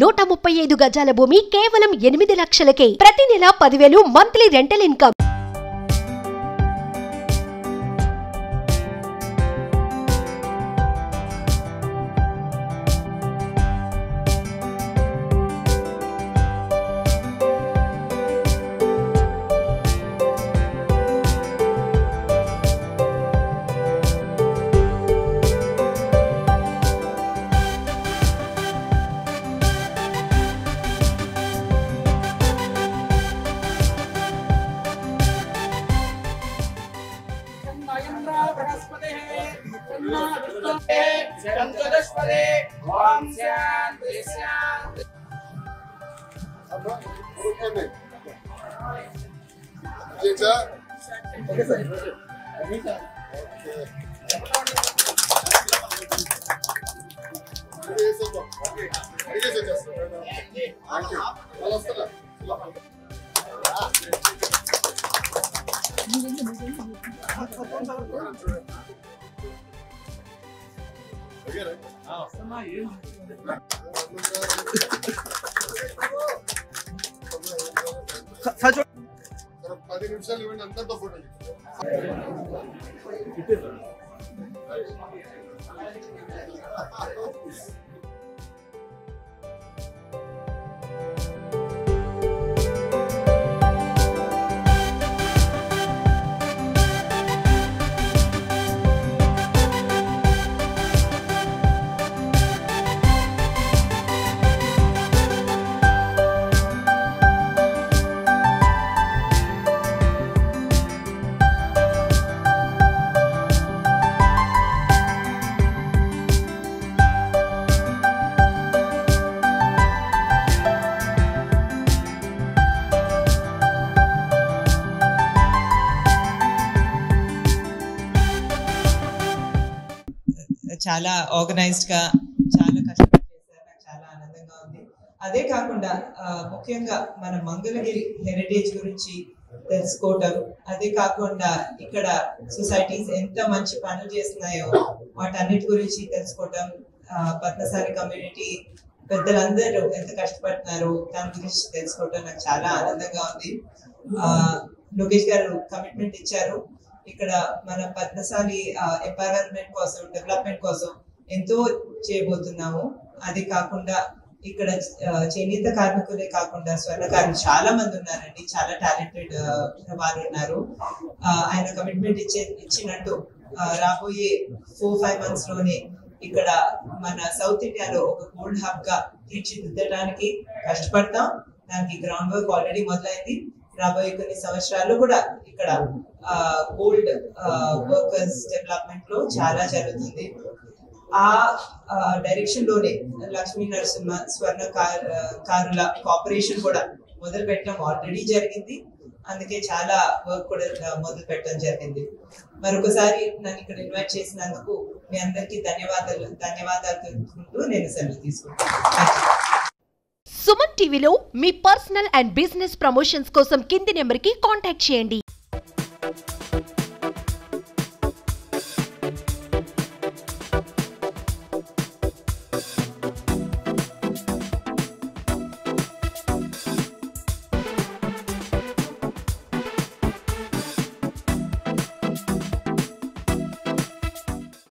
135 గజాల భూమి కేవలం 8 లక్షలకే. ప్రతి నెల 10,000 మంత్లీ రెంటల్ ఇన్కమ్. చాలా ఆర్గనైజ్డ్ గా చాలా కష్టపడి చేశారు. నాకు చాలా ఆనందంగా ఉంది. అదే కాకుండా ముఖ్యంగా మన మంగళగిరి హెరిటేజ్ గురించి తెలుసుకోవటం, అదే కాకుండా ఇక్కడ సొసైటీస్ ఎంత మంచి పనులు చేస్తున్నాయో వాటన్నిటి గురించి తెలుసుకోవటం, పద్మశాలి కమ్యూనిటీ పెద్దలందరూ ఎంత కష్టపడుతున్నారో దాని గురించి తెలుసుకోవటం నాకు చాలా ఆనందంగా ఉంది. లోకేష్ గారు కమిట్మెంట్ ఇచ్చారు. ఇక్కడ మన పద్మశాలి ఎంపవర్మెంట్ కోసం, డెవలప్మెంట్ కోసం ఎంతో చేయబోతున్నాము. అది కాకుండా ఇక్కడ చేనేత కార్మికులే కాకుండా స్వర్ణకారులు చాలా మంది ఉన్నారండి. చాలా టాలెంటెడ్ వారు ఉన్నారు. ఆయన కమిట్మెంట్ ఇచ్చినట్టు రాబోయే 4-5 months లోనే ఇక్కడ మన సౌత్ ఇండియాలో ఒక గోల్డ్ హబ్ గా తీర్చిదిద్దడానికి కష్టపడతాం. దానికి గ్రౌండ్ వర్క్ ఆల్రెడీ మొదలైంది. రాబోయే కొన్ని సంవత్సరాల్లో కూడా ఇక్కడ గోల్డ్ వర్కర్స్ డెవలప్మెంట్ లో చాలా జరుగుతుంది. ఆ డైరెక్షన్ లోనే లక్ష్మీ నరసింహ స్వర్ణకారుల కార్పొరేషన్ కూడా మొదలు పెట్టడం ఆల్రెడీ జరిగింది. అందుకే చాలా వర్క్ కూడా మొదలు పెట్టడం జరిగింది. మరొకసారి నన్ను ఇక్కడ ఇన్వైట్ చేసినందుకు మీ అందరికీ ధన్యవాదాలు తెలుపుకుంటూ నేను సెలవు తీసుకుంటాను. సుమన్ టీవీలో మీ పర్సనల్ అండ్ బిజినెస్ ప్రమోషన్స్ కోసం కింది నెంబర్కి కాంటాక్ట్ చేయండి.